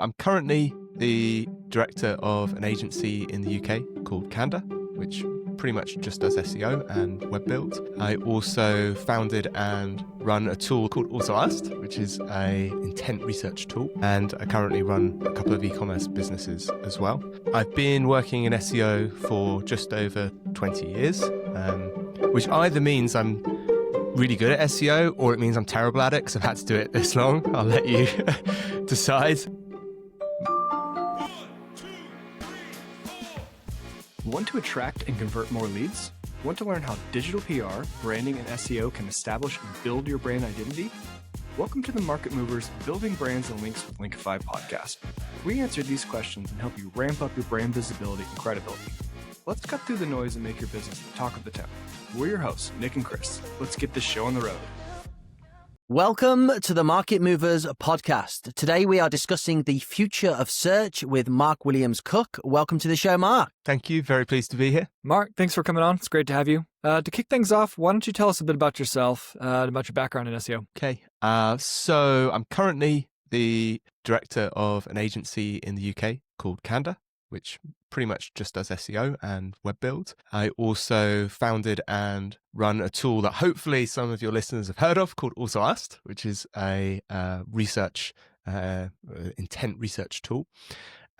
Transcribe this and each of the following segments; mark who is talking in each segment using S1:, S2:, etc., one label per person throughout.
S1: I'm currently the director of an agency in the UK called Candour, which pretty much just does SEO and web build. I also founded and run a tool called AlsoAsked, which is a intent research tool, and I currently run a couple of e-commerce businesses as well. I've been working in SEO for just over 20 years, which either means I'm really good at SEO or it means I'm terrible at it because I've had to do it this long. I'll let you decide.
S2: Want to attract and convert more leads? Want to learn how digital PR, branding, and SEO can establish and build your brand identity? Welcome to the Market Movers Building Brands and Links with Linkify podcast. We answer these questions and help you ramp up your brand visibility and credibility. Let's cut through the noise and make your business the talk of the town. We're your hosts, Nick and Chris. Let's get this show on the road.
S3: Welcome to the Market Movers podcast. Today we are discussing the future of search with Mark Williams-Cook. Welcome to the show, Mark.
S1: Thank you. Very pleased to be here.
S4: Mark, thanks for coming on. It's great to have you. To kick things off, why don't you tell us a bit about yourself, about your background in SEO?
S1: Okay. So I'm currently the director of an agency in the UK called Candour, which pretty much just does SEO and web build. I also founded and run a tool that hopefully some of your listeners have heard of called AlsoAsked, which is a intent research tool.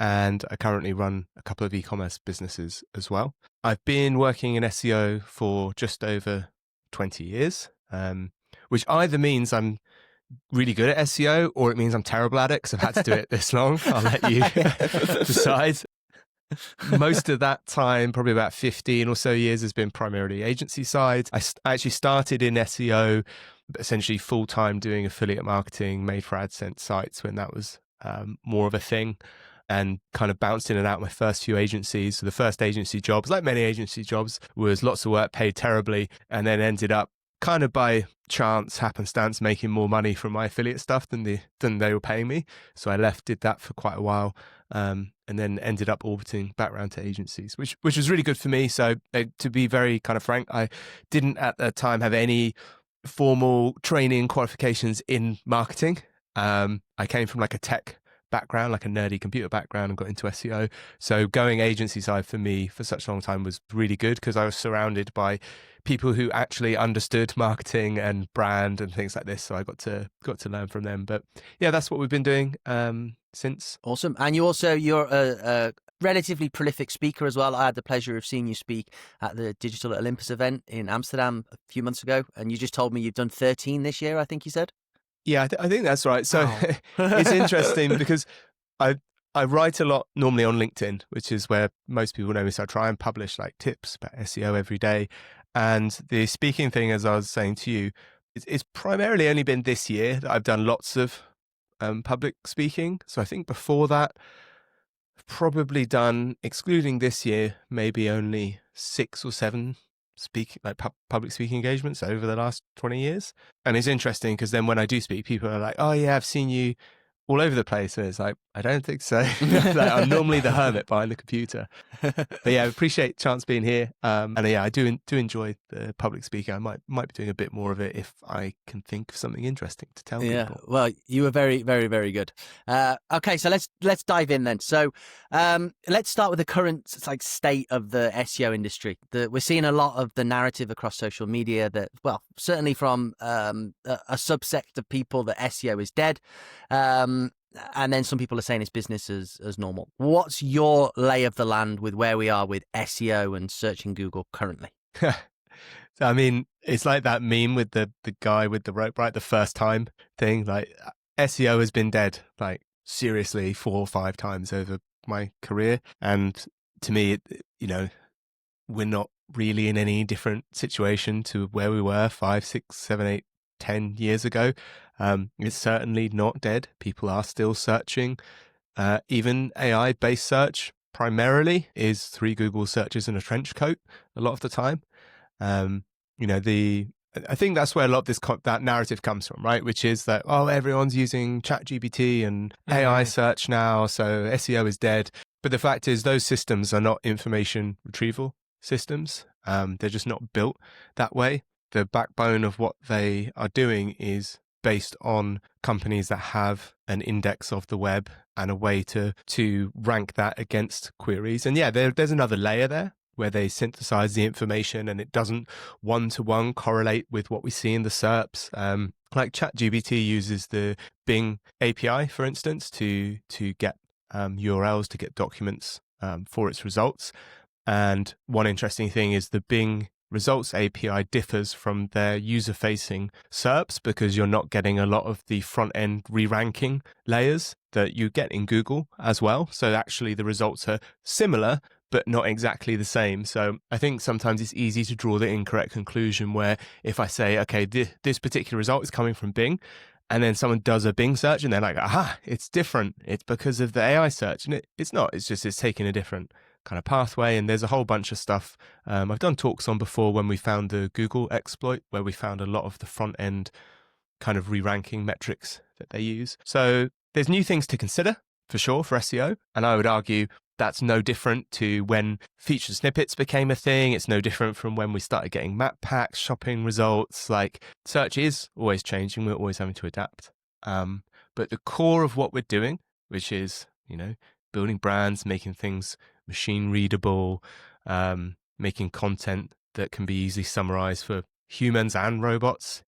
S1: And I currently run a couple of e-commerce businesses as well. I've been working in SEO for just over 20 years, which either means I'm really good at SEO or it means I'm terrible at it because I've had to do it this long. I'll let you decide. Most of that time, probably about 15 or so years, has been primarily agency side. I actually started in SEO, essentially full-time doing affiliate marketing, made for AdSense sites when that was more of a thing, and kind of bounced in and out my first few agencies. So the first agency jobs, like many agency jobs, was lots of work, paid terribly, and then ended up kind of by chance, happenstance, making more money from my affiliate stuff than they were paying me. So I left, did that for quite a while, and then ended up orbiting back around to agencies, which was really good for me. So to be very kind of frank, I didn't at the time have any formal training qualifications in marketing. I came from like a tech background, like a nerdy computer background, and got into SEO. So going agency side for me for such a long time was really good because I was surrounded by people who actually understood marketing and brand and things like this. So I got to learn from them. But yeah, that's what we've been doing since.
S3: Awesome. And you're a relatively prolific speaker as well. I had the pleasure of seeing you speak at the Digital Olympus event in Amsterdam a few months ago. And you just told me you've done 13 this year, I think you said.
S1: Yeah, I think that's right. So it's interesting because I write a lot normally on LinkedIn, which is where most people know me. So I try and publish like tips about SEO every day. And the speaking thing, as I was saying to you, it's primarily only been this year that I've done lots of public speaking. So I think before that, I've probably done, excluding this year, maybe only 6 or 7 public speaking engagements over the last 20 years. And it's interesting because then when I do speak, people are like, oh yeah, I've seen you all over the place. And it's like, I don't think so. Like, I'm normally the hermit behind the computer. But yeah, I appreciate chance being here. And yeah, I do enjoy the public speaking. I might be doing a bit more of it if I can think of something interesting to tell people.
S3: Yeah, well, you were very, very, very good. Okay, so let's dive in then. So let's start with the current state of the SEO industry. We're seeing a lot of the narrative across social media that, well, certainly from a subsect of people, that SEO is dead. And then some people are saying it's business as normal. What's your lay of the land with where we are with SEO and search in Google currently?
S1: So, I mean, it's like that meme with the guy with the rope, right? The first time thing. Like SEO has been dead, like seriously 4 or 5 times over my career. And to me, we're not really in any different situation to where we were 5, 6, 7, 8, 10 years ago. It's certainly not dead. People are still searching. Even AI-based search primarily is 3 Google searches in a trench coat a lot of the time. I think that's where a lot of that narrative comes from, right? Which is that, oh, everyone's using ChatGPT and AI search now, so SEO is dead. But the fact is those systems are not information retrieval systems. They're just not built that way. The backbone of what they are doing is based on companies that have an index of the web and a way to rank that against queries. And yeah, there's another layer there where they synthesize the information and it doesn't one-to-one correlate with what we see in the SERPs. Like ChatGPT uses the Bing API, for instance, to get URLs, to get documents for its results. And one interesting thing is the Bing Results API differs from their user-facing SERPs because you're not getting a lot of the front-end re-ranking layers that you get in Google as well. So actually the results are similar, but not exactly the same. So I think sometimes it's easy to draw the incorrect conclusion where if I say, okay, this particular result is coming from Bing, and then someone does a Bing search and they're like, aha, it's different. It's because of the AI search. And it's not. It's just it's taking a different kind of pathway. And there's a whole bunch of stuff I've done talks on before when we found the Google exploit, where we found a lot of the front end kind of re-ranking metrics that they use. So there's new things to consider for sure for SEO. And I would argue that's no different to when featured snippets became a thing. It's no different from when we started getting map packs, shopping results. Like search is always changing. We're always having to adapt. But the core of what we're doing, which is, building brands, making things machine readable, making content that can be easily summarized for humans and robots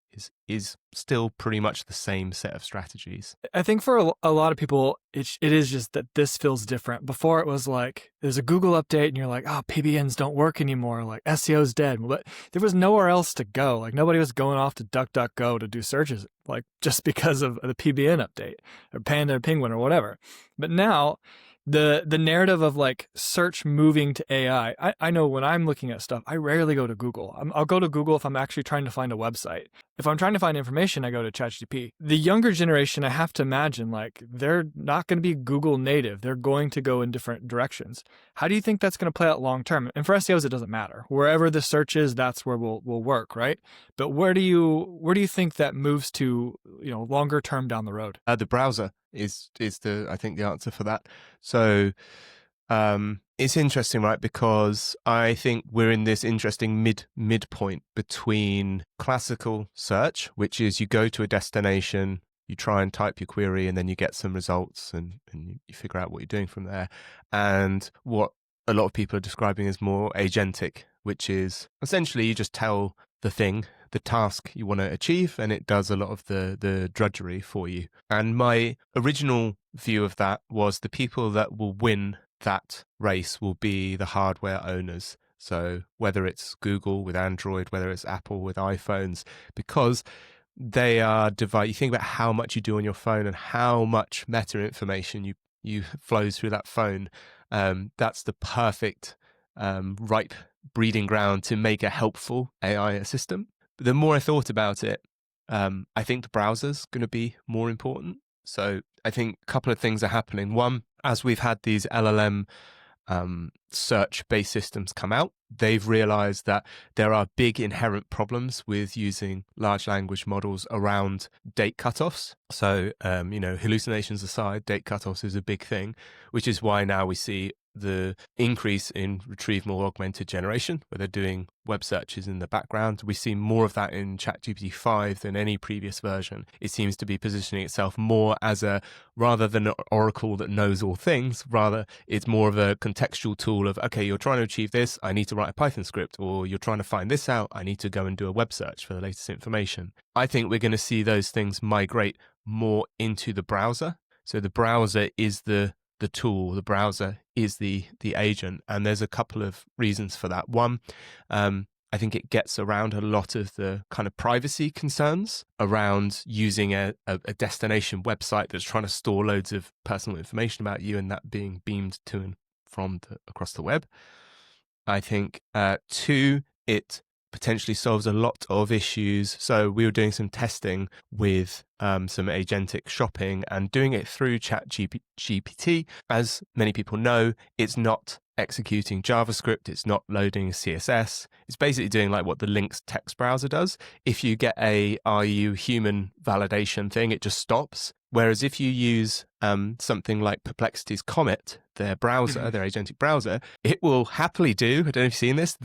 S1: is still pretty much the same set of strategies.
S4: I think for a lot of people, it is just that this feels different. Before it was like, there's a Google update and you're like, oh, PBNs don't work anymore. Like SEO's dead. But there was nowhere else to go. Like nobody was going off to DuckDuckGo to do searches, like just because of the PBN update or Panda or Penguin or whatever. But now the narrative of like search moving to AI, I know when I'm looking at stuff, I rarely go to Google. I'll go to Google if I'm actually trying to find a website. If I'm trying to find information, I go to ChatGPT. The younger generation, I have to imagine, like they're not going to be Google native. They're going to go in different directions. How do you think that's going to play out long term? And for SEOs, it doesn't matter. Wherever the search is, that's where we'll work, right? But where do you think that moves to, longer term down the road?
S1: The browser is I think the answer for that. So it's interesting, right? Because I think we're in this interesting midpoint between classical search, which is you go to a destination, you try and type your query, and then you get some results and you figure out what you're doing from there. And what a lot of people are describing as more agentic, which is essentially you just tell the thing the task you want to achieve, and it does a lot of the drudgery for you. And my original view of that was the people that will win that race will be the hardware owners. So whether it's Google with Android, whether it's Apple with iPhones, because they are you think about how much you do on your phone and how much meta information you flows through that phone. That's the perfect ripe breeding ground to make a helpful AI system. But the more I thought about it, I think the browser's going to be more important. So I think a couple of things are happening. One, as we've had these LLM search-based systems come out, they've realized that there are big inherent problems with using large language models around date cutoffs. So, hallucinations aside, date cutoffs is a big thing, which is why now we see the increase in retrieval augmented generation, where they're doing web searches in the background. We see more of that in ChatGPT 5 than any previous version. It seems to be positioning itself more as rather than an oracle that knows all things, rather it's more of a contextual tool of, okay, you're trying to achieve this, I need to write a Python script, or you're trying to find this out, I need to go and do a web search for the latest information. I think we're going to see those things migrate more into the browser. So the browser is the tool, the browser is the agent. And there's a couple of reasons for that. One, I think it gets around a lot of the kind of privacy concerns around using a destination website that's trying to store loads of personal information about you and that being beamed to and from across the web. I think, two, it potentially solves a lot of issues. So we were doing some testing with some agentic shopping and doing it through ChatGPT. As many people know, it's not executing JavaScript, it's not loading CSS. It's basically doing like what the Lynx text browser does. If you get a "are you human" validation thing, it just stops. Whereas if you use something like Perplexity's Comet, their browser, their agentic browser, it will happily do, I don't know if you've seen this,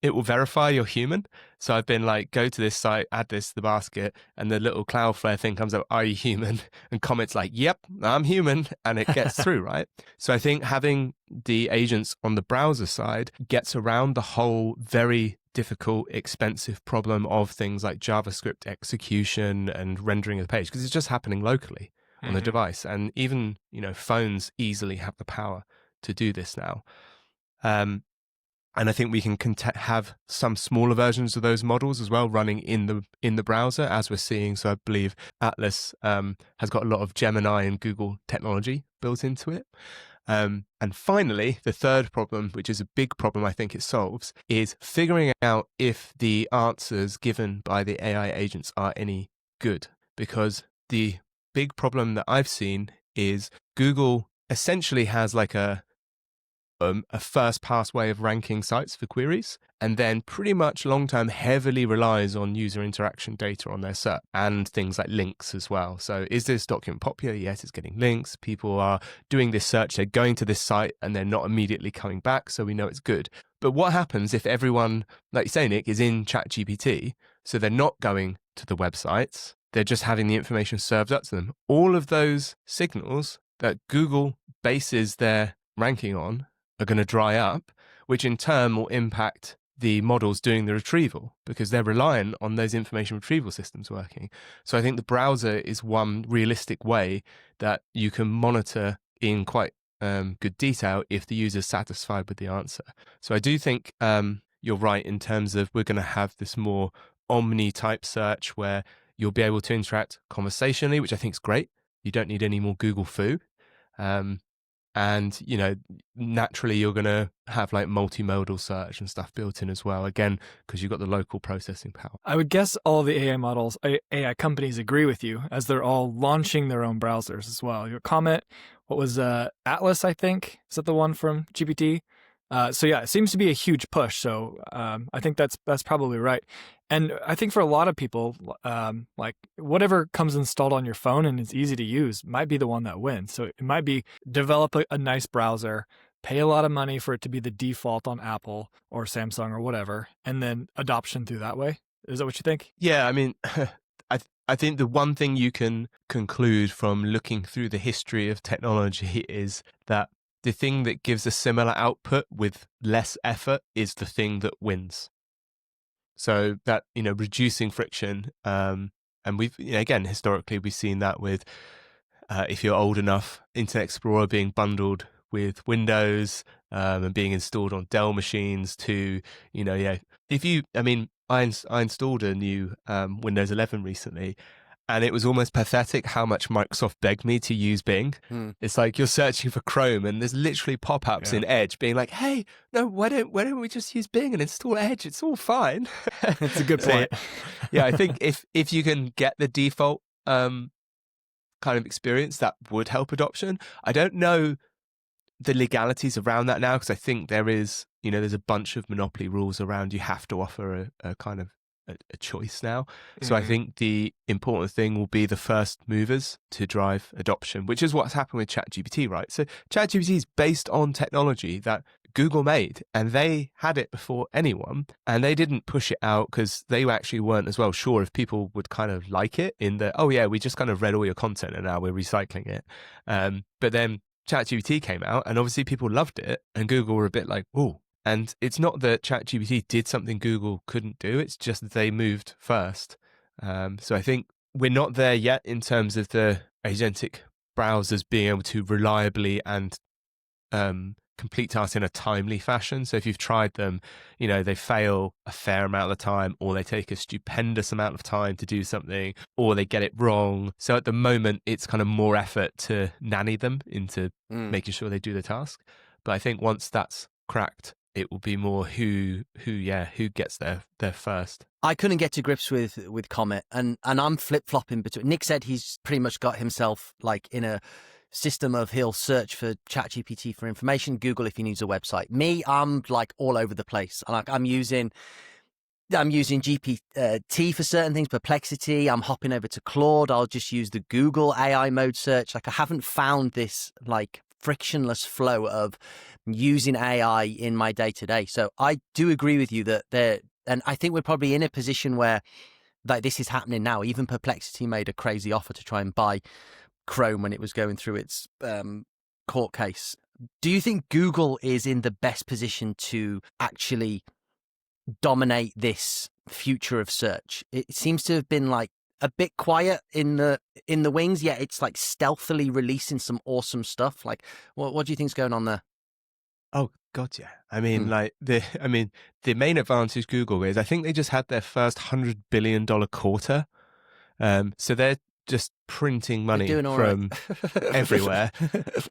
S1: it will verify you're human. So I've been like, go to this site, add this to the basket, and the little Cloudflare thing comes up, are you human? And Comet's like, yep, I'm human, and it gets through, right? So I think having the agents on the browser side gets around the whole very difficult, expensive problem of things like JavaScript execution and rendering of the page, because it's just happening locally on the device. And even, phones easily have the power to do this now. And I think we can have some smaller versions of those models as well running in the browser, as we're seeing. So I believe Atlas has got a lot of Gemini and Google technology built into it. And finally, the third problem, which is a big problem I think it solves, is figuring out if the answers given by the AI agents are any good. Because the big problem that I've seen is Google essentially has like a first pass way of ranking sites for queries, and then pretty much long term heavily relies on user interaction data on their search and things like links as well. So is this document popular? Yes, it's getting links. People are doing this search, they're going to this site and they're not immediately coming back, so we know it's good. But what happens if everyone, like you say, Nick, is in ChatGPT, so they're not going to the websites, they're just having the information served up to them? All of those signals that Google bases their ranking on are going to dry up, which in turn will impact the models doing the retrieval, because they're reliant on those information retrieval systems working. So I think the browser is one realistic way that you can monitor in quite good detail if the user's satisfied with the answer. So I do think you're right in terms of we're going to have this more omni-type search where you'll be able to interact conversationally, which I think is great. You don't need any more Google Foo. And, naturally you're going to have like multimodal search and stuff built in as well, again, because you've got the local processing power.
S4: I would guess all the AI models, AI companies agree with you as they're all launching their own browsers as well. Your Comet, what was Atlas, I think? Is that the one from GPT? So yeah, it seems to be a huge push. So I think that's probably right. And I think for a lot of people, like whatever comes installed on your phone and is easy to use might be the one that wins. So it might be develop a nice browser, pay a lot of money for it to be the default on Apple or Samsung or whatever, and then adoption through that way. Is that what you think?
S1: Yeah, I mean, I think the one thing you can conclude from looking through the history of technology is that the thing that gives a similar output with less effort is the thing that wins. So that, reducing friction, and we've, again, historically, we've seen that with, if you're old enough, Internet Explorer being bundled with Windows and being installed on Dell machines to, I installed a new Windows 11 recently, and it was almost pathetic how much Microsoft begged me to use Bing. It's like you're searching for Chrome and there's literally pop-ups in Edge being like, hey, no, why don't we just use Bing and install Edge? It's all fine.
S4: That's a good point.
S1: Yeah, I think if you can get the default kind of experience, that would help adoption. I don't know the legalities around that now, because I think there is, there's a bunch of monopoly rules around. You have to offer a kind of a choice now. So I think the important thing will be the first movers to drive adoption, which is what's happened with ChatGPT, right? So ChatGPT is based on technology that Google made, and they had it before anyone, and they didn't push it out because they actually weren't as well sure if people would kind of like it in the, oh yeah, we just kind of read all your content and now we're recycling it. But then ChatGPT came out and obviously people loved it, and Google were a bit like, oh. And it's not that ChatGPT did something Google couldn't do, it's just that they moved first. So I think we're not there yet in terms of the agentic browsers being able to reliably and complete tasks in a timely fashion. So if you've tried them, they fail a fair amount of the time, or they take a stupendous amount of time to do something, or they get it wrong. So at the moment, it's kind of more effort to nanny them into making sure they do the task. But I think once that's cracked, it will be more who gets there first.
S3: I couldn't get to grips with Comet, and I'm flip-flopping between. Nick said he's pretty much got himself like in a system of he'll search for ChatGPT for information, Google if he needs a website. Me, I'm like all over the place. Like I'm using I'm using GPT for certain things, Perplexity. I'm hopping over to Claude. I'll just use the Google AI mode search. Like I haven't found this like frictionless flow of using AI in my day to day. So I do agree with you that and I think we're probably in a position where like this is happening now. Even Perplexity made a crazy offer to try and buy Chrome when it was going through its court case. Do you think Google is in the best position to actually dominate this future of search? It seems to have been like a bit quiet in the wings, yet it's like stealthily releasing some awesome stuff. Like, what do you think's going on there?
S1: Oh God, yeah. I mean, the main advantage Google is I think they just had their first $100 billion quarter. So they're just printing money from everywhere.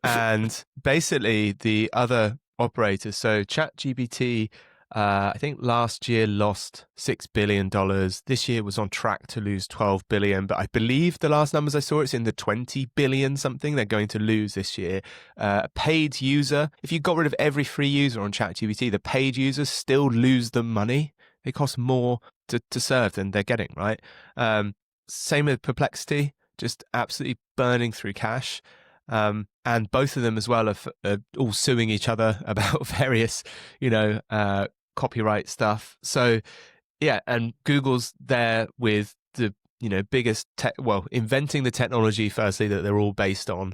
S1: And basically the other operators, so ChatGPT, I think last year lost $6 billion. This year was on track to lose 12 billion, but I believe the last numbers I saw, it's in the 20 billion something they're going to lose this year. Paid user, if you got rid of every free user on ChatGPT, the paid users still lose them money. They cost more to serve than they're getting, right? Same with Perplexity, just absolutely burning through cash. And both of them as well are all suing each other about various, copyright stuff. So yeah, and Google's there with the biggest inventing the technology firstly that they're all based on,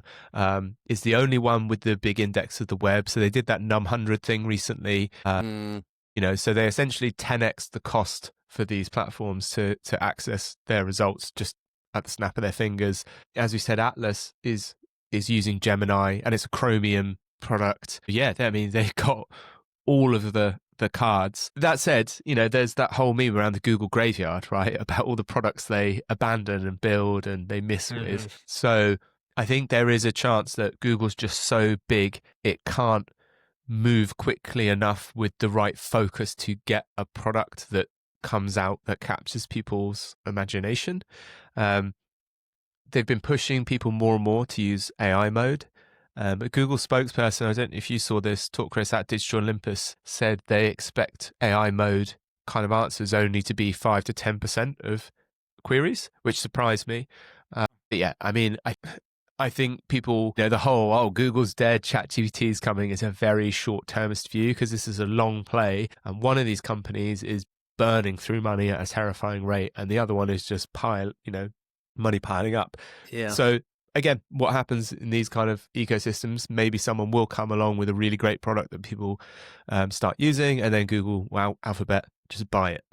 S1: is the only one with the big index of the web. So they did that num100 thing recently. So they essentially 10x the cost for these platforms to access their results just at the snap of their fingers. As we said, Atlas is using Gemini, and it's a Chromium product. Yeah, I mean, they've got all of the cards. That said, there's that whole meme around the Google graveyard, right? About all the products they abandon and build and they miss with. So I think there is a chance that Google's just so big, it can't move quickly enough with the right focus to get a product that comes out that captures people's imagination. They've been pushing people more and more to use AI mode. A Google spokesperson, I don't know if you saw this, talk Chris at Digital Olympus, said they expect AI mode kind of answers only to be 5 to 10% of queries, which surprised me. But yeah, I mean, I think people, the whole, Google's dead, ChatGPT is coming, is a very short-termist view because this is a long play. And one of these companies is burning through money at a terrifying rate. And the other one is just money piling up.
S3: Yeah.
S1: So again, what happens in these kind of ecosystems, maybe someone will come along with a really great product that people start using, and then Google, Alphabet, just buy it.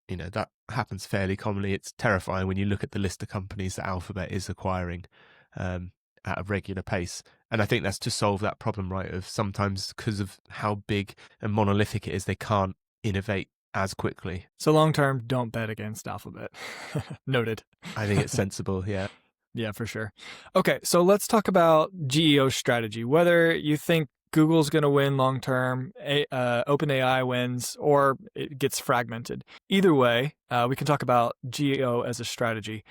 S1: That happens fairly commonly. It's terrifying when you look at the list of companies that Alphabet is acquiring at a regular pace. And I think that's to solve that problem, right? Of sometimes because of how big and monolithic it is, they can't innovate as quickly.
S4: So long term, don't bet against Alphabet. Noted.
S1: I think it's sensible, yeah.
S4: Yeah, for sure. Okay, so let's talk about GEO strategy. Whether you think Google's going to win long term, OpenAI wins, or it gets fragmented. Either way, we can talk about GEO as a strategy.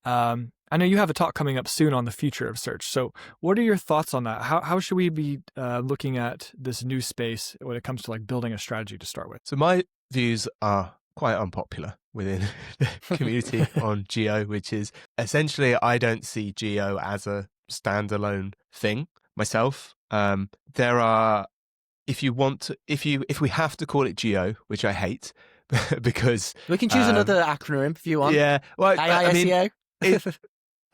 S4: I know you have a talk coming up soon on the future of search. So what are your thoughts on that? How should we be looking at this new space when it comes to like building a strategy to start with?
S1: So my views are quite unpopular within the community on GEO, which is essentially I don't see GEO as a standalone thing myself. There are, if we have to call it GEO, which I hate, because
S3: we can choose another acronym if you want.
S1: Yeah, well,
S3: AI SEO.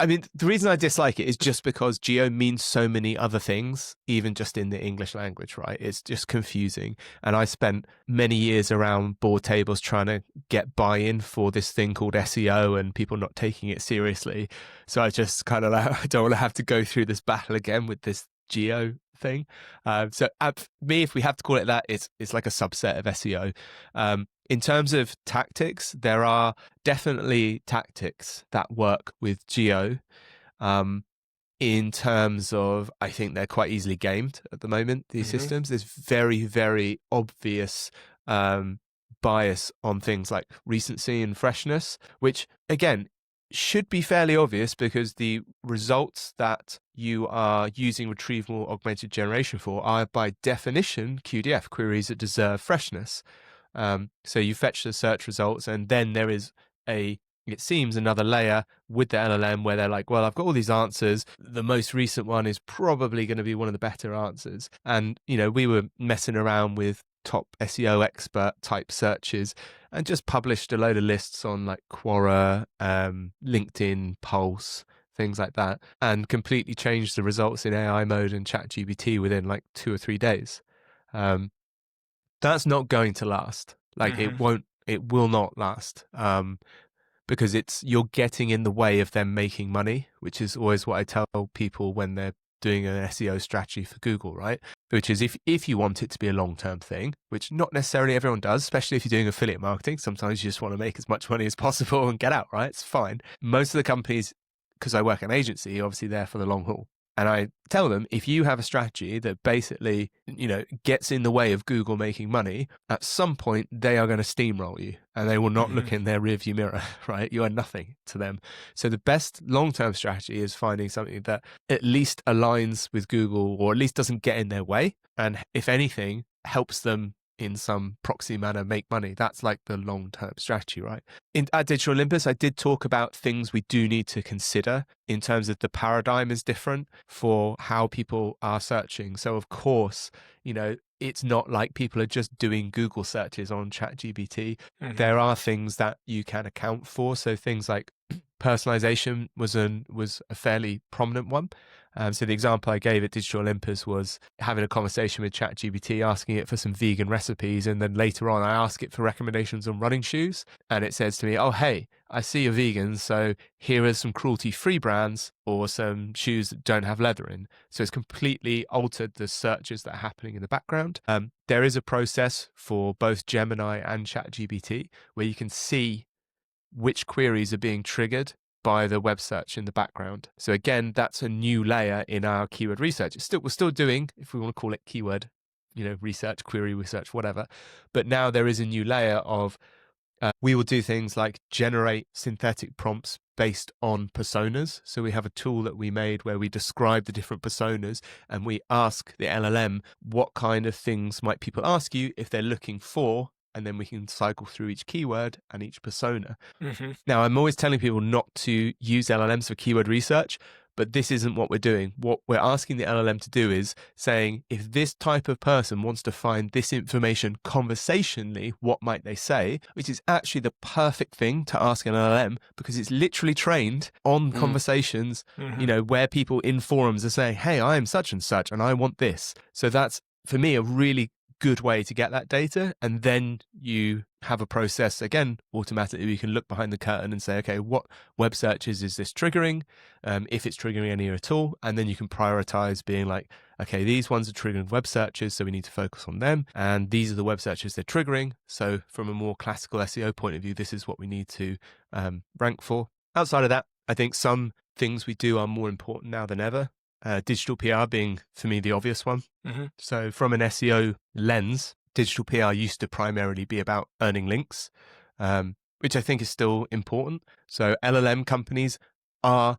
S1: I mean, the reason I dislike it is just because GEO means so many other things, even just in the English language, right? It's just confusing. And I spent many years around board tables trying to get buy-in for this thing called SEO and people not taking it seriously. So I just kind of I don't want to have to go through this battle again with this GEO thing. So me, if we have to call it that, it's like a subset of SEO. In terms of tactics, there are definitely tactics that work with GEO. In terms of, I think they're quite easily gamed at the moment, these systems. There's very, very obvious bias on things like recency and freshness, which, again, should be fairly obvious because the results that you are using retrieval augmented generation for are by definition QDF, queries that deserve freshness. So you fetch the search results, and then there is it seems another layer with the LLM where they're like, well, I've got all these answers. The most recent one is probably going to be one of the better answers. And, we were messing around with top SEO expert type searches and just published a load of lists on like Quora, LinkedIn, Pulse, things like that, and completely changed the results in AI mode and ChatGPT within like 2 or 3 days. That's not going to last. Like it will not last. Because you're getting in the way of them making money, which is always what I tell people when they're doing an SEO strategy for Google, right? Which is if you want it to be a long-term thing, which not necessarily everyone does, especially if you're doing affiliate marketing, sometimes you just want to make as much money as possible and get out, right? It's fine. Most of the companies, because I work in an agency, obviously there for the long haul. And I tell them, if you have a strategy that basically, gets in the way of Google making money, at some point they are going to steamroll you and they will not look in their rearview mirror, right? You are nothing to them. So the best long-term strategy is finding something that at least aligns with Google, or at least doesn't get in their way. And if anything, helps them in some proxy manner make money. That's like the long-term strategy, right? At Digital Olympus, I did talk about things we do need to consider in terms of the paradigm is different for how people are searching. So of course, it's not like people are just doing Google searches on ChatGPT. There are things that you can account for. So things like personalization was a fairly prominent one. So the example I gave at Digital Olympus was having a conversation with ChatGPT, asking it for some vegan recipes. And then later on, I ask it for recommendations on running shoes. And it says to me, oh, hey, I see you're vegan. So here are some cruelty-free brands or some shoes that don't have leather in. So it's completely altered the searches that are happening in the background. There is a process for both Gemini and ChatGPT where you can see which queries are being triggered by the web search in the background. So again, that's a new layer in our keyword research. We're still doing, if we want to call it keyword, research, query research, whatever. But now there is a new layer of, we will do things like generate synthetic prompts based on personas. So we have a tool that we made where we describe the different personas and we ask the LLM what kind of things might people ask you if they're looking for, and then we can cycle through each keyword and each persona. Now, I'm always telling people not to use LLMs for keyword research, but this isn't what we're doing. What we're asking the LLM to do is saying, if this type of person wants to find this information conversationally, what might they say? Which is actually the perfect thing to ask an LLM because it's literally trained on conversations, where people in forums are saying, hey, I am such and such and I want this. So that's, for me, a really good way to get that data. And then you have a process, again, automatically, you can look behind the curtain and say, okay, what web searches is this triggering? If it's triggering any at all. And then you can prioritize being like, okay, these ones are triggering web searches, so we need to focus on them. And these are the web searches they're triggering. So from a more classical SEO point of view, this is what we need to rank for. Outside of that, I think some things we do are more important now than ever. Digital PR being, for me, the obvious one. So from an SEO lens, digital PR used to primarily be about earning links, which I think is still important. So LLM companies are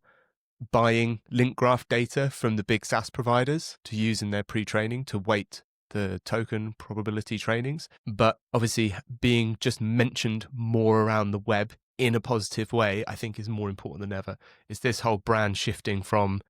S1: buying link graph data from the big SaaS providers to use in their pre-training to weight the token probability trainings. But obviously being just mentioned more around the web in a positive way, I think is more important than ever. It's this whole brand shifting from,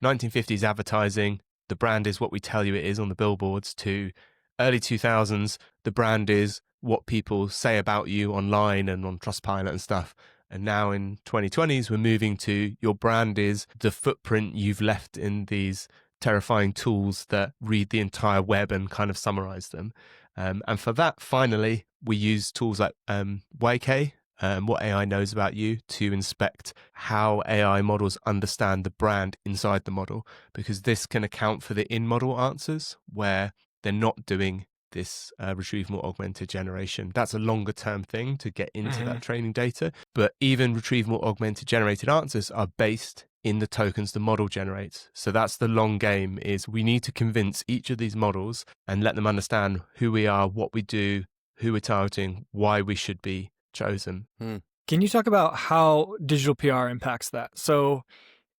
S1: 1950s advertising, the brand is what we tell you it is on the billboards, to early 2000s, the brand is what people say about you online and on Trustpilot and stuff. And now in 2020s, we're moving to your brand is the footprint you've left in these terrifying tools that read the entire web and kind of summarize them. And for that, finally, we use tools like YK, what AI knows about you, to inspect how AI models understand the brand inside the model, because this can account for the in-model answers where they're not doing this retrieval augmented generation. That's a longer term thing to get into that training data. But even retrieval augmented generated answers are based in the tokens the model generates. So that's the long game, is we need to convince each of these models and let them understand who we are, what we do, who we're targeting, why we should be chosen.
S4: Can you talk about how digital PR impacts that? So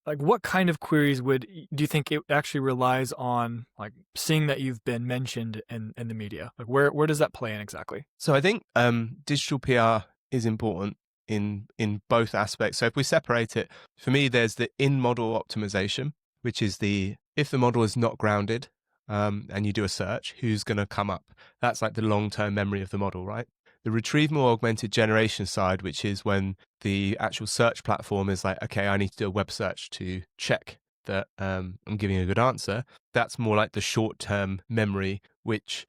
S4: like what kind of queries do you think it actually relies on, like seeing that you've been mentioned in the media? Like where does that play in exactly?
S1: So I think digital PR is important in both aspects. So if we separate it, for me, there's the in-model optimization, which is if the model is not grounded and you do a search, who's going to come up? That's like the long-term memory of the model, right? The retrieval augmented generation side, which is when the actual search platform is like, okay, I need to do a web search to check that I'm giving a good answer. That's more like the short-term memory, which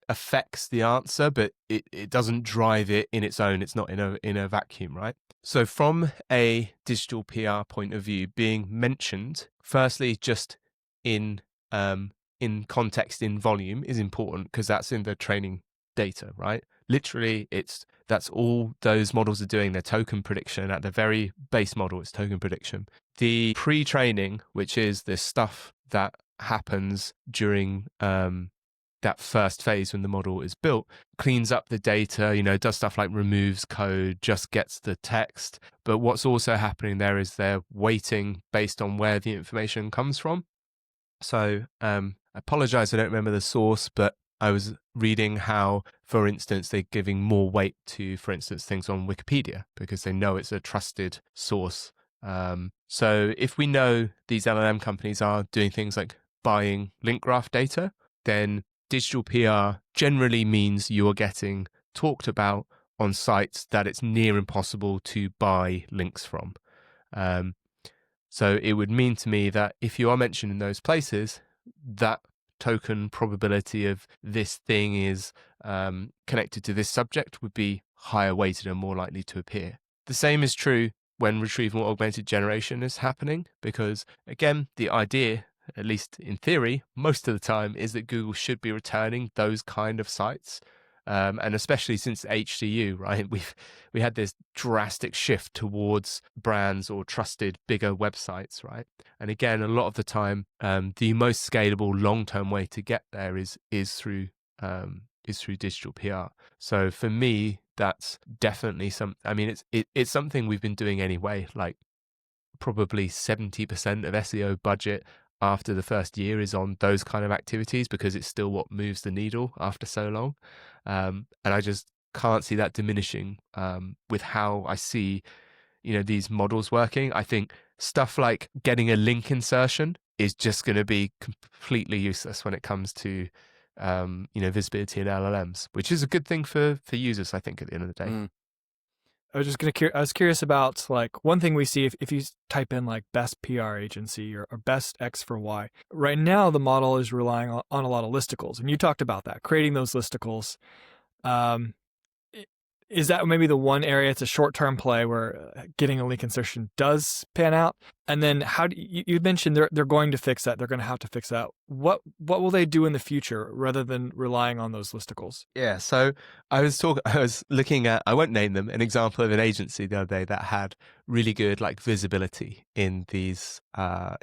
S1: affects the answer, but it doesn't drive it in its own. It's not in a vacuum, right? So from a digital PR point of view, being mentioned, firstly, just in context, in volume is important because that's in the training data, right? Literally, that's all those models are doing. Their token prediction at the very base model, it's token prediction. The pre-training, which is the stuff that happens during that first phase when the model is built, cleans up the data, does stuff like removes code, just gets the text. But what's also happening there is they're weighting based on where the information comes from. So I apologize, I don't remember the source, but I was reading how, for instance, they're giving more weight to, for instance, things on Wikipedia because they know it's a trusted source. So if we know these LLM companies are doing things like buying link graph data, then digital PR generally means you are getting talked about on sites that it's near impossible to buy links from. So it would mean to me that if you are mentioned in those places, that token probability of this thing is connected to this subject would be higher weighted and more likely to appear. The same is true when retrieval augmented generation is happening, because again, the idea, at least in theory, most of the time, is that Google should be returning those kind of sites. And especially since HCU, right? We had this drastic shift towards brands or trusted bigger websites, right? And again, a lot of the time, the most scalable long-term way to get there is through digital PR. So for me, that's definitely it's something we've been doing anyway. Like probably 70% of SEO budget after the first year is on those kind of activities because it's still what moves the needle after so long. And I just can't see that diminishing with how I see, these models working. I think stuff like getting a link insertion is just going to be completely useless when it comes to, visibility in LLMs, which is a good thing for users, I think, at the end of the day.
S4: I was curious about, like, one thing we see if you type in like best PR agency or best X for Y. Right now, the model is relying on a lot of listicles, and you talked about that, creating those listicles. Is that maybe the one area? It's a short-term play where getting a link insertion does pan out. And then how do you mentioned they're going to fix that. They're going to have to fix that. What will they do in the future rather than relying on those listicles?
S1: Yeah, so I was looking at, I won't name them, an example of an agency the other day that had really good like visibility in these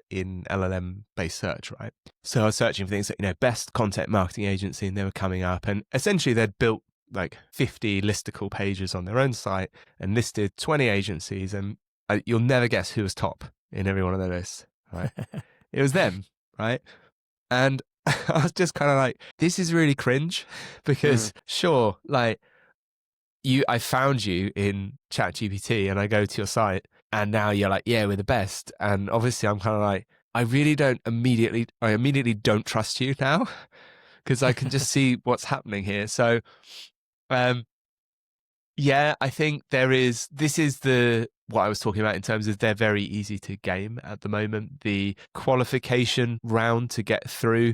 S1: in LLM based search, right? So I was searching for things like, best content marketing agency, and they were coming up, and essentially they'd built like 50 listicle pages on their own site and listed 20 agencies, and you'll never guess who was top in every one of their lists, right? It was them, right? And I was just kind of like, this is really cringe because sure, like I found you in ChatGPT and I go to your site and now you're like, yeah, we're the best. And obviously I'm kind of like, I immediately don't trust you now because I can just see what's happening here. So, yeah, I think this is what I was talking about in terms of they're very easy to game at the moment. The qualification round to get through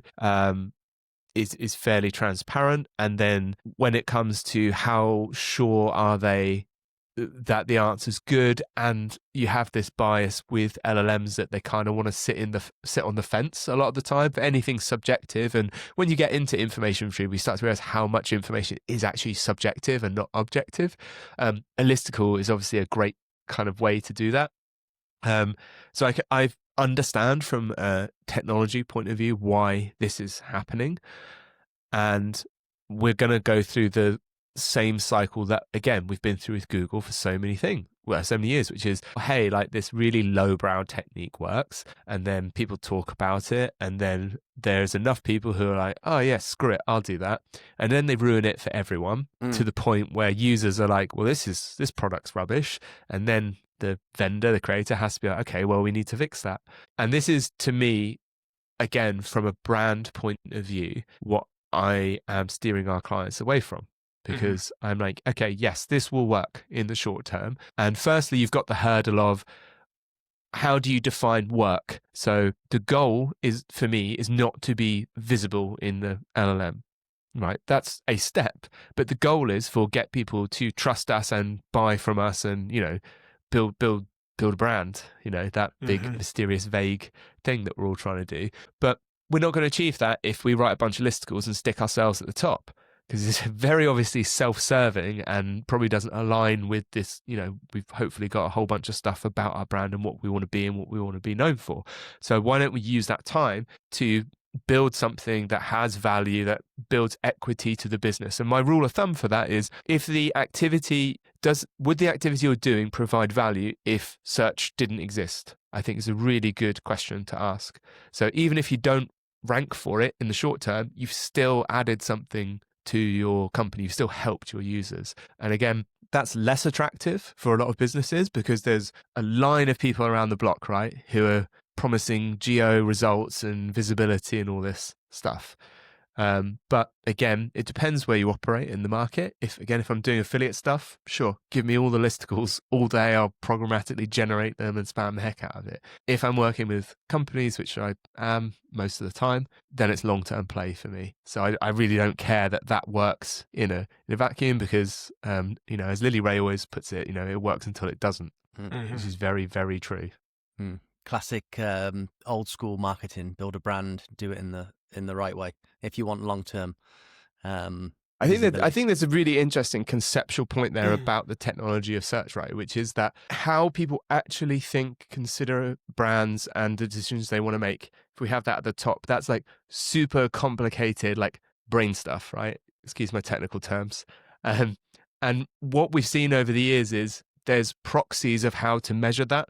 S1: is fairly transparent. And then when it comes to how sure are they that the answer's good, and you have this bias with LLMs that they kind of want to sit on the fence a lot of the time for anything subjective. And when you get into information retrieval, we start to realize how much information is actually subjective and not objective. A listicle is obviously a great kind of way to do that. So I understand from a technology point of view why this is happening, and we're going to go through the same cycle that, again, we've been through with Google for so many things. so many years, which is, hey, like this really lowbrow technique works, and then people talk about it, and then there's enough people who are like, oh yeah, screw it, I'll do that, and then they ruin it for everyone to the point where users are like, well, this product's rubbish, and then the vendor, the creator, has to be like, okay, well, we need to fix that. And this is, to me, again, from a brand point of view, what I am steering our clients away from. Because I'm like, okay, yes, this will work in the short term. And firstly, you've got the hurdle of how do you define work? So the goal is, for me, is not to be visible in the LLM, right? That's a step. But the goal is for get people to trust us and buy from us and, build a brand, that big, mysterious, vague thing that we're all trying to do. But we're not going to achieve that if we write a bunch of listicles and stick ourselves at the top. Because it's very obviously self-serving and probably doesn't align with this, we've hopefully got a whole bunch of stuff about our brand and what we want to be and what we want to be known for. So why don't we use that time to build something that has value, that builds equity to the business? And my rule of thumb for that is, would the activity you're doing provide value if search didn't exist? I think it's a really good question to ask. So even if you don't rank for it in the short term, you've still added something to your company, you've still helped your users. And again, that's less attractive for a lot of businesses because there's a line of people around the block, right, who are promising GEO results and visibility and all this stuff. But again, it depends where you operate in the market. If I'm doing affiliate stuff, sure, give me all the listicles all day. I'll programmatically generate them and spam the heck out of it. If I'm working with companies, which I am most of the time, then it's long-term play for me. So I really don't care that works in a vacuum because, as Lily Ray always puts it, it works until it doesn't, which is very, very true.
S3: Classic old school marketing: build a brand, do it in the right way if you want long term.
S1: I think there's a really interesting conceptual point there about the technology of search, right? Which is that how people actually think, consider brands and the decisions they want to make. If we have that at the top, that's like super complicated, like brain stuff, right? Excuse my technical terms. And what we've seen over the years is there's proxies of how to measure that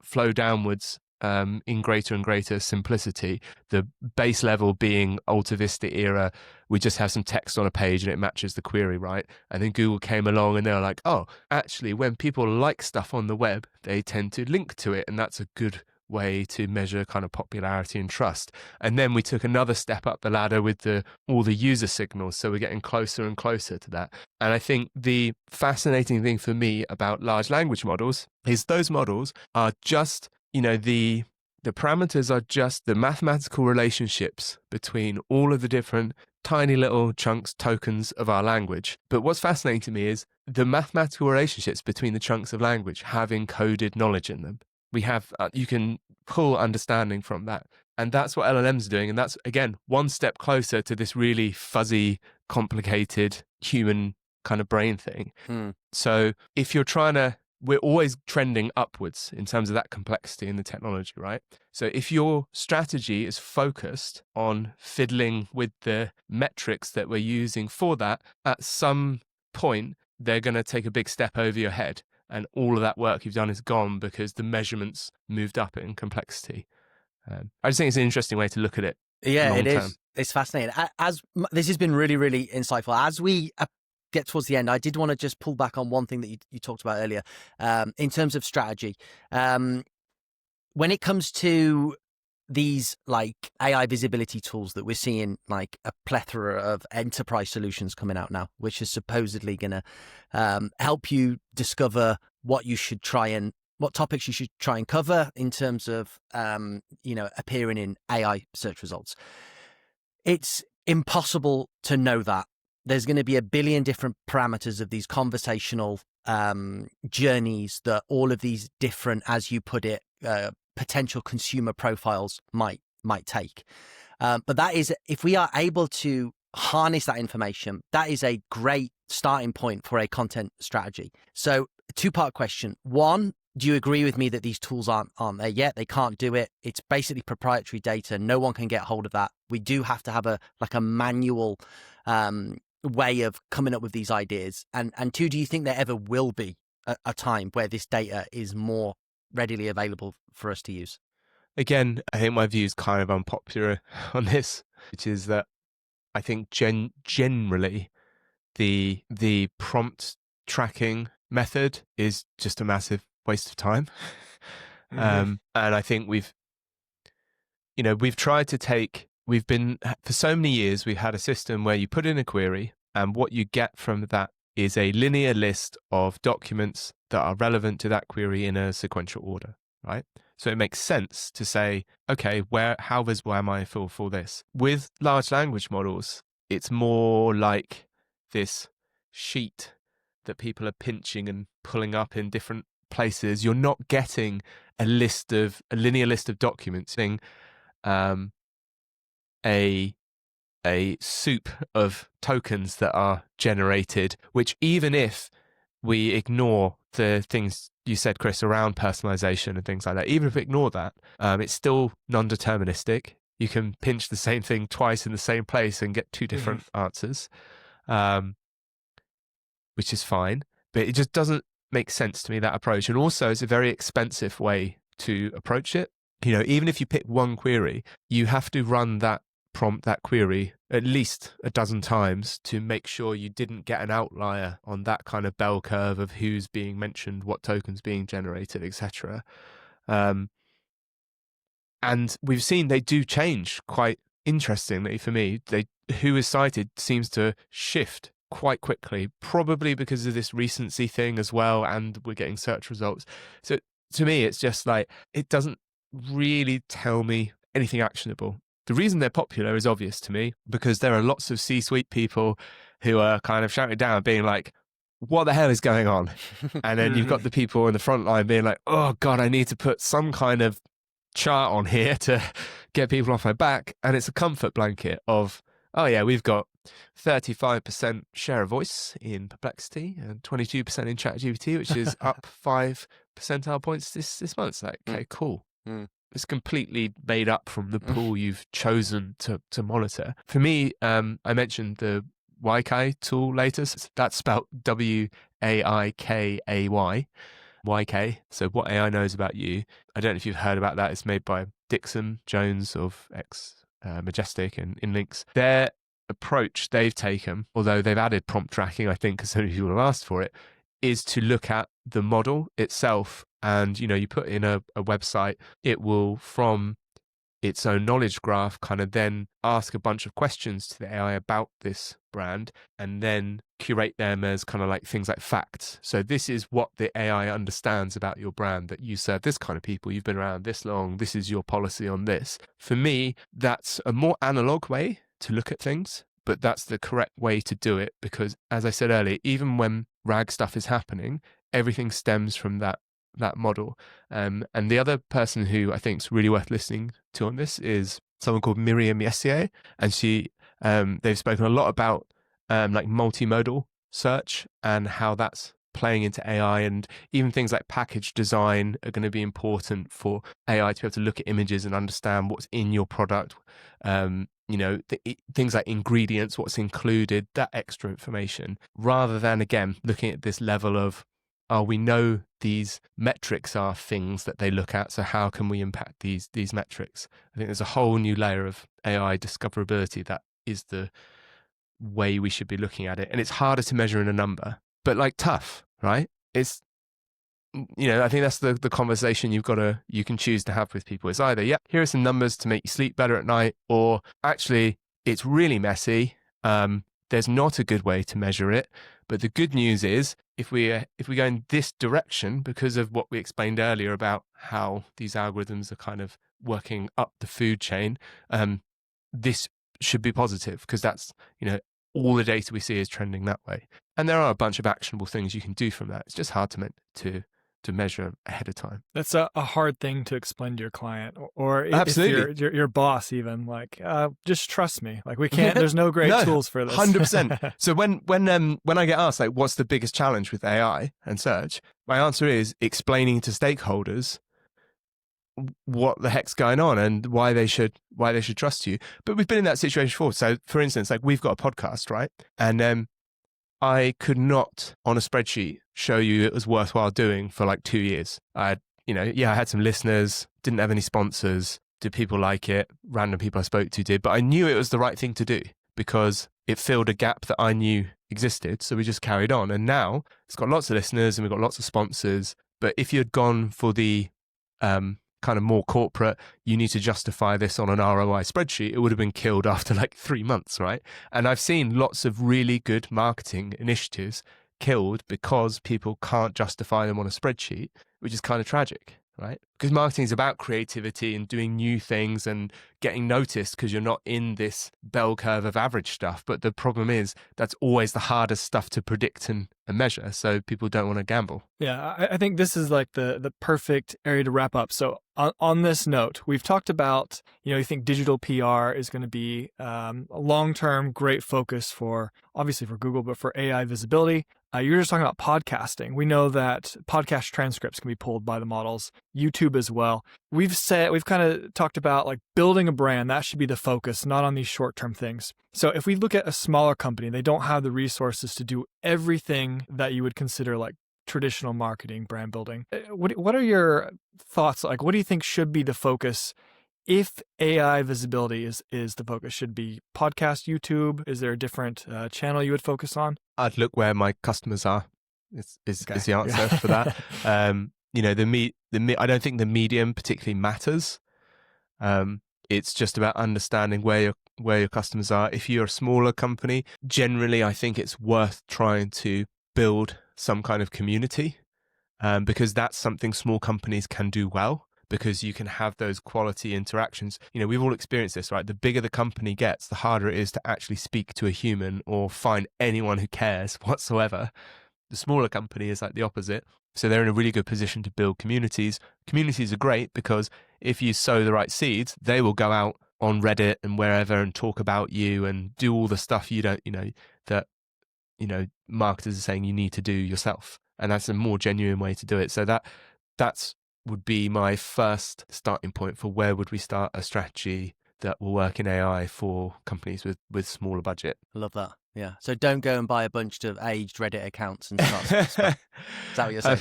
S1: flow downwards in greater and greater simplicity. The base level being Alta Vista era, we just have some text on a page and it matches the query, right? And then Google came along and they were like, oh, actually, when people like stuff on the web, they tend to link to it. And that's a good way to measure kind of popularity and trust. And then we took another step up the ladder with all the user signals. So we're getting closer and closer to that. And I think the fascinating thing for me about large language models is those models are just, the parameters are just the mathematical relationships between all of the different tiny little chunks, tokens of our language. But what's fascinating to me is the mathematical relationships between the chunks of language have encoded knowledge in them. We have, you can pull understanding from that. And that's what LLMs are doing. And that's, again, one step closer to this really fuzzy, complicated human kind of brain thing. So if you're we're always trending upwards in terms of that complexity in the technology, right? So if your strategy is focused on fiddling with the metrics that we're using for that, at some point, they're going to take a big step over your head. And all of that work you've done is gone because the measurements moved up in complexity. I just think it's an interesting way to look at it.
S3: Yeah, it
S1: long-term.
S3: is. It's fascinating. This has been really, really insightful. As we get towards the end, I did want to just pull back on one thing that you talked about earlier in terms of strategy. When it comes to these like AI visibility tools that we're seeing, like a plethora of enterprise solutions coming out now, which is supposedly going to help you discover what topics you should try and cover in terms of, appearing in AI search results. It's impossible to know that. There's going to be a billion different parameters of these conversational journeys that all of these different, as you put it, potential consumer profiles might take. But that is, if we are able to harness that information, that is a great starting point for a content strategy. So, two-part question. One, do you agree with me that these tools aren't there yet? They can't do it. It's basically proprietary data. No one can get hold of that. We do have to have a manual way of coming up with these ideas. And two, do you think there ever will be a time where this data is more readily available for us to use?
S1: Again, I think my view is kind of unpopular on this, which is that I think generally the prompt tracking method is just a massive waste of time. And I think we've tried to for so many years, we've had a system where you put in a query and what you get from that is a linear list of documents that are relevant to that query in a sequential order, right? So it makes sense to say, okay, how visible am I for this? With large language models, it's more like this sheet that people are pinching and pulling up in different places. You're not getting a linear list of documents, a soup of tokens that are generated, which even if we ignore the things you said, Chris, around personalization and things like that, even if we ignore that, it's still non-deterministic. You can pinch the same thing twice in the same place and get two different answers, which is fine. But it just doesn't make sense to me, that approach. And also, it's a very expensive way to approach it. Even if you pick one query, you have to run that query at least a dozen times to make sure you didn't get an outlier on that kind of bell curve of who's being mentioned, what tokens being generated, etc. And we've seen they do change quite interestingly for me. Who is cited seems to shift quite quickly, probably because of this recency thing as well, and we're getting search results. So to me, it's just like, it doesn't really tell me anything actionable. The reason they're popular is obvious to me, because there are lots of C-suite people who are kind of shouting down, being like, what the hell is going on? And then you've got the people in the front line being like, oh God, I need to put some kind of chart on here to get people off my back. And it's a comfort blanket of, oh yeah, we've got 35% share of voice in Perplexity and 22% in ChatGPT, which is up 5 percentile points this month. It's like, okay, cool. It's completely made up from the pool you've chosen to monitor. For me, I mentioned the YK tool later. So that's spelled WAIKAY, YK. So what AI knows about you. I don't know if you've heard about that. It's made by Dixon Jones of Majestic and Inlinks. Their approach they've taken, although they've added prompt tracking, I think, because so many people have asked for it, is to look at the model itself. And, you put in a website, it will, from its own knowledge graph, kind of then ask a bunch of questions to the AI about this brand and then curate them as kind of like things like facts. So this is what the AI understands about your brand, that you serve this kind of people, you've been around this long, this is your policy on this. For me, that's a more analog way to look at things, but that's the correct way to do it, because as I said earlier, even when RAG stuff is happening, everything stems from that model. And the other person who I think is really worth listening to on this is someone called Miriam Yessier, and they've spoken a lot about like multimodal search and how that's playing into AI, and even things like package design are going to be important for AI to be able to look at images and understand what's in your product. Things like ingredients, what's included, that extra information, rather than, again, looking at this level of, we know these metrics are things that they look at, so how can we impact these metrics? I think there's a whole new layer of AI discoverability that is the way we should be looking at it. And it's harder to measure in a number, but like tough, right? It's, I think that's the conversation you can choose to have with people. It's either, yeah, here are some numbers to make you sleep better at night, or actually it's really messy. There's not a good way to measure it. But the good news is, if we go in this direction, because of what we explained earlier about how these algorithms are kind of working up the food chain, this should be positive, because that's, all the data we see is trending that way. And there are a bunch of actionable things you can do from that. It's just hard to measure ahead of time.
S4: That's a hard thing to explain to your client, or
S1: Absolutely.
S4: if your boss even, like, just trust me. Like, we can't. There's no great tools for this.
S1: 100%. So when I get asked, like, what's the biggest challenge with AI and search, my answer is explaining to stakeholders what the heck's going on and why they should trust you. But we've been in that situation before. So, for instance, like, we've got a podcast, right? And I could not on a spreadsheet show you it was worthwhile doing for like 2 years. I had some listeners, didn't have any sponsors. Did people like it? Random people I spoke to did, but I knew it was the right thing to do because it filled a gap that I knew existed. So we just carried on. And now it's got lots of listeners and we've got lots of sponsors. But if you had gone for the kind of more corporate, you need to justify this on an ROI spreadsheet, it would have been killed after like 3 months, right? And I've seen lots of really good marketing initiatives killed because people can't justify them on a spreadsheet, which is kind of tragic, right? Because marketing is about creativity and doing new things and getting noticed because you're not in this bell curve of average stuff. But the problem is that's always the hardest stuff to predict and measure. So people don't want to gamble.
S4: Yeah, I think this is like the perfect area to wrap up. So on this note, we've talked about, you think digital PR is going to be a long-term great focus for, obviously for Google, but for AI visibility. You were just talking about podcasting. We know that podcast transcripts can be pulled by the models, YouTube as well. We've kind of talked about like building a brand. That should be the focus, not on these short-term things. So if we look at a smaller company, they don't have the resources to do everything that you would consider like traditional marketing, brand building. What are your thoughts? Like, what do you think should be the focus if AI visibility is the focus? Should be podcast, YouTube? Is there a different channel you would focus on?
S1: I'd look where my customers are. Is the answer for that. I don't think the medium particularly matters. It's just about understanding where your customers are. If you're a smaller company, generally, I think it's worth trying to build some kind of community, because that's something small companies can do well, because you can have those quality interactions. We've all experienced this, right? The bigger the company gets, the harder it is to actually speak to a human or find anyone who cares whatsoever. The smaller company is like the opposite. So they're in a really good position to build communities. Communities are great because if you sow the right seeds, they will go out on Reddit and wherever and talk about you and do all the stuff that marketers are saying you need to do yourself. And that's a more genuine way to do it. So that's would be my first starting point for where would we start a strategy that will work in AI for companies with smaller budget.
S3: I love that. Yeah. So don't go and buy a bunch of aged Reddit accounts and start. Is that what you're saying?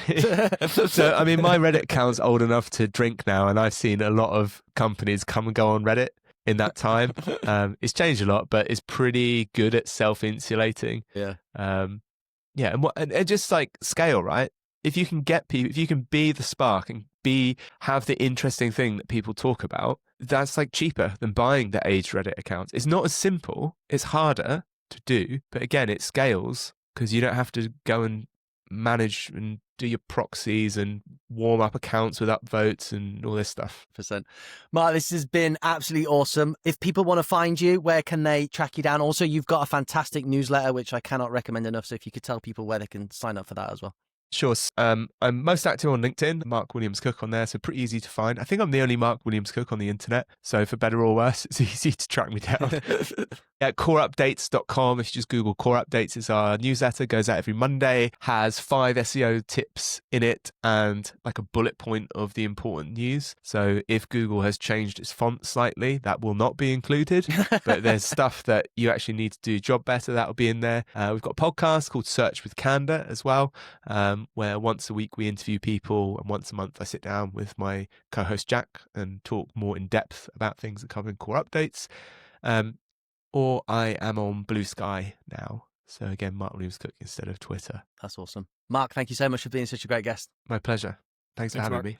S1: So, my Reddit account's old enough to drink now, and I've seen a lot of companies come and go on Reddit in that time. It's changed a lot, but it's pretty good at self-insulating.
S3: Yeah.
S1: And just like scale, right? If you can get people, if you can be the spark and have the interesting thing that people talk about, that's like cheaper than buying the aged Reddit accounts. It's not as simple. It's harder to do, but again, it scales because you don't have to go and manage and do your proxies and warm up accounts with upvotes and all this stuff.
S3: %. Mark, this has been absolutely awesome. If people want to find you, where can they track you down? Also, you've got a fantastic newsletter, which I cannot recommend enough. So if you could tell people where they can sign up for that as well.
S1: Sure. I'm most active on LinkedIn, Mark Williams Cook on there, so pretty easy to find. I think I'm the only Mark Williams Cook on the internet, so for better or worse, it's easy to track me down. At coreupdates.com, if you just Google Core Updates, it's our newsletter, goes out every Monday, has 5 SEO tips in it and like a bullet point of the important news. So if Google has changed its font slightly, that will not be included, but there's stuff that you actually need to do your job better, that will be in there. We've got a podcast called Search with Candour as well, where once a week we interview people and once a month I sit down with my co-host Jack and talk more in depth about things that come in Core Updates. Or I am on Blue Sky now. So again, Mark Williams Cook instead of Twitter.
S3: That's awesome. Mark, thank you so much for being such a great guest.
S1: My pleasure. Thanks for having me.